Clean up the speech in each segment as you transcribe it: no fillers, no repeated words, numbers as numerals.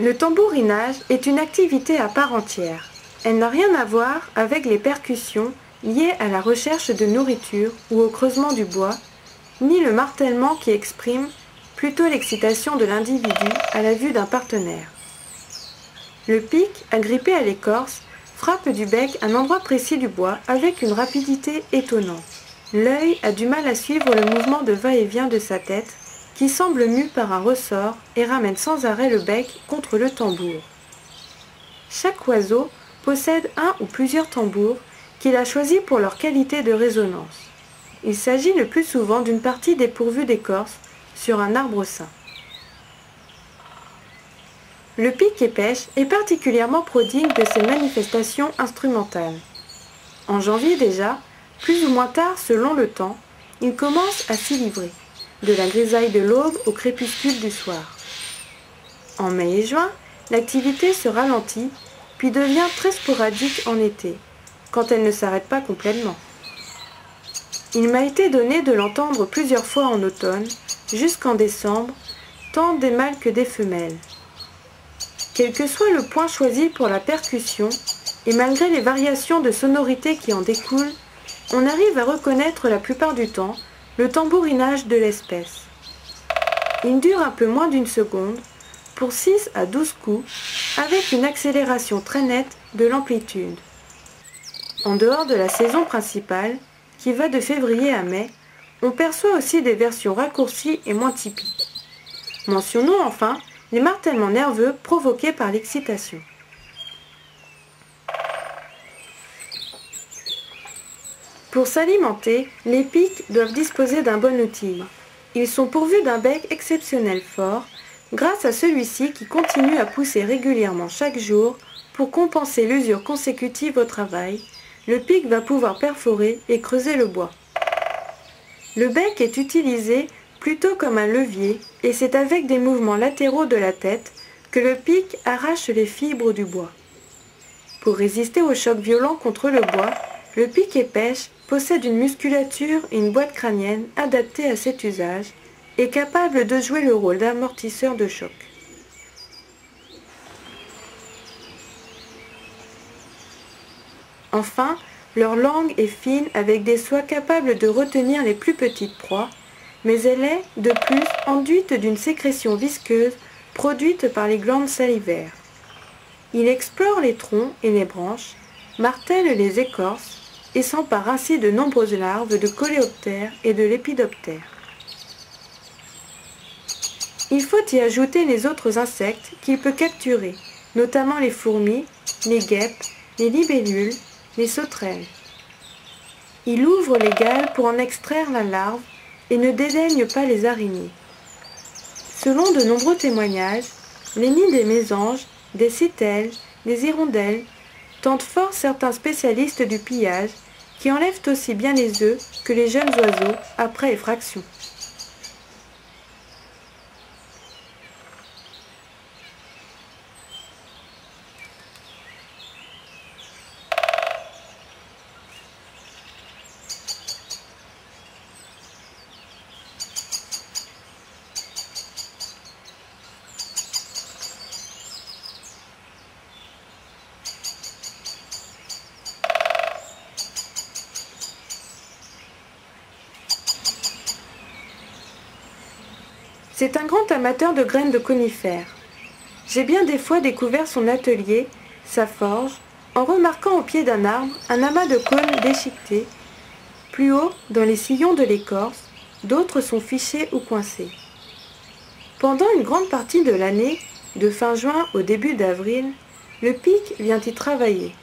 Le tambourinage est une activité à part entière. Elle n'a rien à voir avec les percussions liées à la recherche de nourriture ou au creusement du bois, ni le martèlement qui exprime plutôt l'excitation de l'individu à la vue d'un partenaire. Le pic, agrippé à l'écorce, frappe du bec un endroit précis du bois avec une rapidité étonnante. L'œil a du mal à suivre le mouvement de va-et-vient de sa tête, qui semble mue par un ressort et ramène sans arrêt le bec contre le tambour. Chaque oiseau possède un ou plusieurs tambours qu'il a choisis pour leur qualité de résonance. Il s'agit le plus souvent d'une partie dépourvue d'écorce sur un arbre sain. Le pic-et-pêche est particulièrement prodigue de ces manifestations instrumentales. En janvier déjà, plus ou moins tard selon le temps, il commence à s'y livrer, de la grisaille de l'aube au crépuscule du soir. En mai et juin, l'activité se ralentit, puis devient très sporadique en été, quand elle ne s'arrête pas complètement. Il m'a été donné de l'entendre plusieurs fois en automne, jusqu'en décembre, tant des mâles que des femelles. Quel que soit le point choisi pour la percussion, et malgré les variations de sonorité qui en découlent, on arrive à reconnaître la plupart du temps le tambourinage de l'espèce. Il dure un peu moins d'une seconde, pour 6 à 12 coups, avec une accélération très nette de l'amplitude. En dehors de la saison principale, qui va de février à mai, on perçoit aussi des versions raccourcies et moins typiques. Mentionnons enfin les martèlements nerveux provoqués par l'excitation. Pour s'alimenter, les pics doivent disposer d'un bon outil. Ils sont pourvus d'un bec exceptionnel fort, grâce à celui-ci qui continue à pousser régulièrement chaque jour pour compenser l'usure consécutive au travail. Le pic va pouvoir perforer et creuser le bois. Le bec est utilisé plutôt comme un levier et c'est avec des mouvements latéraux de la tête que le pic arrache les fibres du bois. Pour résister aux chocs violents contre le bois, le pic-et-pêche possède une musculature et une boîte crânienne adaptées à cet usage et capable de jouer le rôle d'amortisseur de choc. Enfin, leur langue est fine avec des soies capables de retenir les plus petites proies, mais elle est, de plus, enduite d'une sécrétion visqueuse produite par les glandes salivaires. Il explore les troncs et les branches, martèle les écorces et s'empare ainsi de nombreuses larves de coléoptères et de lépidoptères. Il faut y ajouter les autres insectes qu'il peut capturer, notamment les fourmis, les guêpes, les libellules, les sauterelles. Il ouvre les galles pour en extraire la larve et ne dédaigne pas les araignées. Selon de nombreux témoignages, les nids des mésanges, des citelles, des hirondelles tentent fort certains spécialistes du pillage qui enlèvent aussi bien les œufs que les jeunes oiseaux après effraction. C'est un grand amateur de graines de conifères. J'ai bien des fois découvert son atelier, sa forge, en remarquant au pied d'un arbre un amas de cônes déchiquetés. Plus haut, dans les sillons de l'écorce, d'autres sont fichés ou coincés. Pendant une grande partie de l'année, de fin juin au début d'avril, le pic vient y travailler.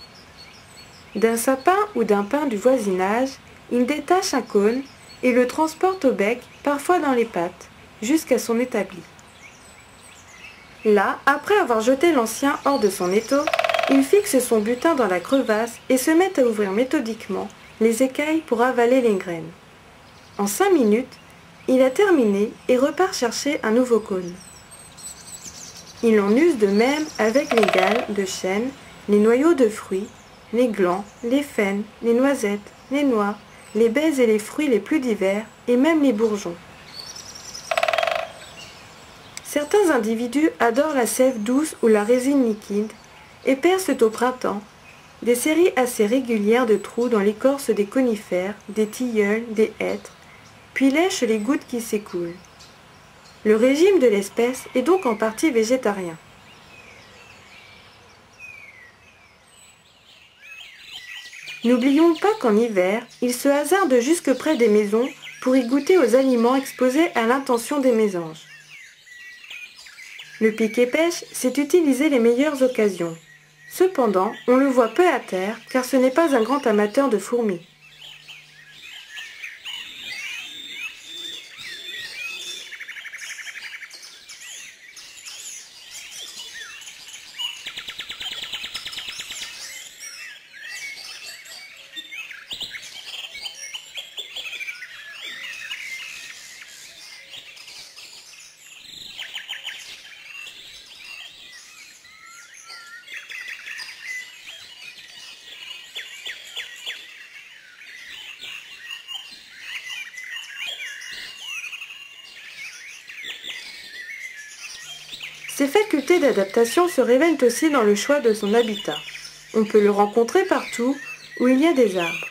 D'un sapin ou d'un pin du voisinage, il détache un cône et le transporte au bec, parfois dans les pattes, jusqu'à son établi. Là, après avoir jeté l'ancien hors de son étau, il fixe son butin dans la crevasse et se met à ouvrir méthodiquement les écailles pour avaler les graines. En 5 minutes, il a terminé et repart chercher un nouveau cône. Il en use de même avec les galles de chêne, les noyaux de fruits, les glands, les faînes, les noisettes, les noix, les baies et les fruits les plus divers et même les bourgeons. Certains Certains individus adorent la sève douce ou la résine liquide et percent au printemps des séries assez régulières de trous dans l'écorce des conifères, des tilleuls, des hêtres, puis lèchent les gouttes qui s'écoulent. Le régime de l'espèce est donc en partie végétarien. N'oublions pas qu'en hiver, ils se hasardent jusque près des maisons pour y goûter aux aliments exposés à l'intention des mésanges. Le pic-et-pêche sait utiliser les meilleures occasions. Cependant, on le voit peu à terre car ce n'est pas un grand amateur de fourmis. Ses facultés d'adaptation se révèlent aussi dans le choix de son habitat. On peut le rencontrer partout où il y a des arbres,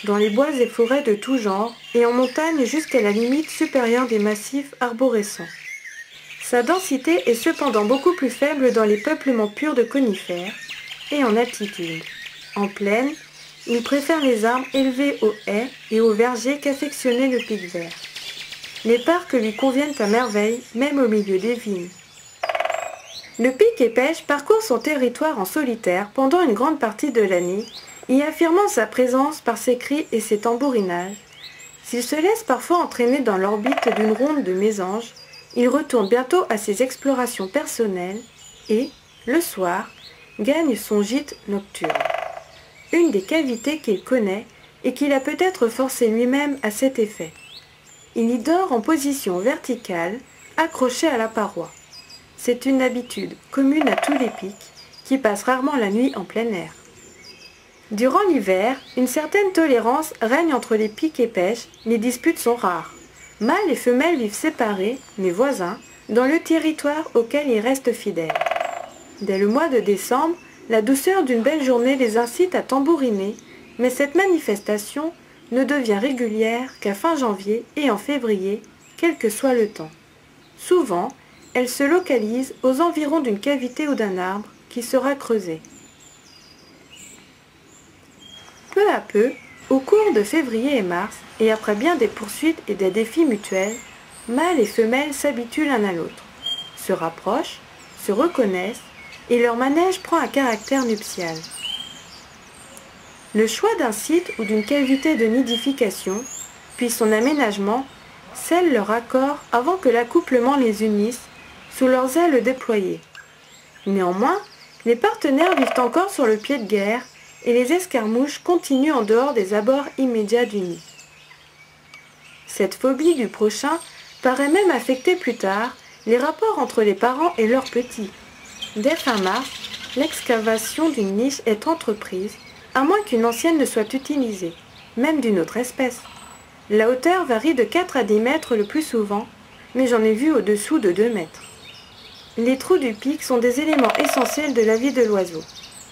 dans les bois et forêts de tout genre et en montagne jusqu'à la limite supérieure des massifs arborescents. Sa densité est cependant beaucoup plus faible dans les peuplements purs de conifères et en altitude. En plaine, il préfère les arbres élevés aux haies et aux vergers qu'affectionner le pic vert. Les parcs lui conviennent à merveille, même au milieu des vignes. Le pic-et-pêche parcourt son territoire en solitaire pendant une grande partie de l'année, y affirmant sa présence par ses cris et ses tambourinages. S'il se laisse parfois entraîner dans l'orbite d'une ronde de mésanges, il retourne bientôt à ses explorations personnelles et, le soir, gagne son gîte nocturne. Une des cavités qu'il connaît et qu'il a peut-être forcé lui-même à cet effet. Il y dort en position verticale, accroché à la paroi. C'est une habitude commune à tous les pics qui passent rarement la nuit en plein air. Durant l'hiver, une certaine tolérance règne entre les pics et pêches, les disputes sont rares. Mâles et femelles vivent séparés, mais voisins, dans le territoire auquel ils restent fidèles. Dès le mois de décembre, la douceur d'une belle journée les incite à tambouriner, mais cette manifestation ne devient régulière qu'à fin janvier et en février, quel que soit le temps. Souvent, elle se localise aux environs d'une cavité ou d'un arbre qui sera creusé. Peu à peu, au cours de février et mars, et après bien des poursuites et des défis mutuels, mâles et femelles s'habituent l'un à l'autre, se rapprochent, se reconnaissent, et leur manège prend un caractère nuptial. Le choix d'un site ou d'une cavité de nidification, puis son aménagement, scellent leur accord avant que l'accouplement les unisse sous leurs ailes déployées. Néanmoins, les partenaires vivent encore sur le pied de guerre et les escarmouches continuent en dehors des abords immédiats du nid. Cette phobie du prochain paraît même affecter plus tard les rapports entre les parents et leurs petits. Dès fin mars, l'excavation d'une niche est entreprise, à moins qu'une ancienne ne soit utilisée, même d'une autre espèce. La hauteur varie de 4 à 10 mètres le plus souvent, mais j'en ai vu au-dessous de 2 mètres. Les trous du pic sont des éléments essentiels de la vie de l'oiseau.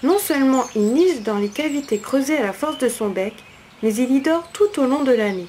Non seulement il niche dans les cavités creusées à la force de son bec, mais il y dort tout au long de l'année.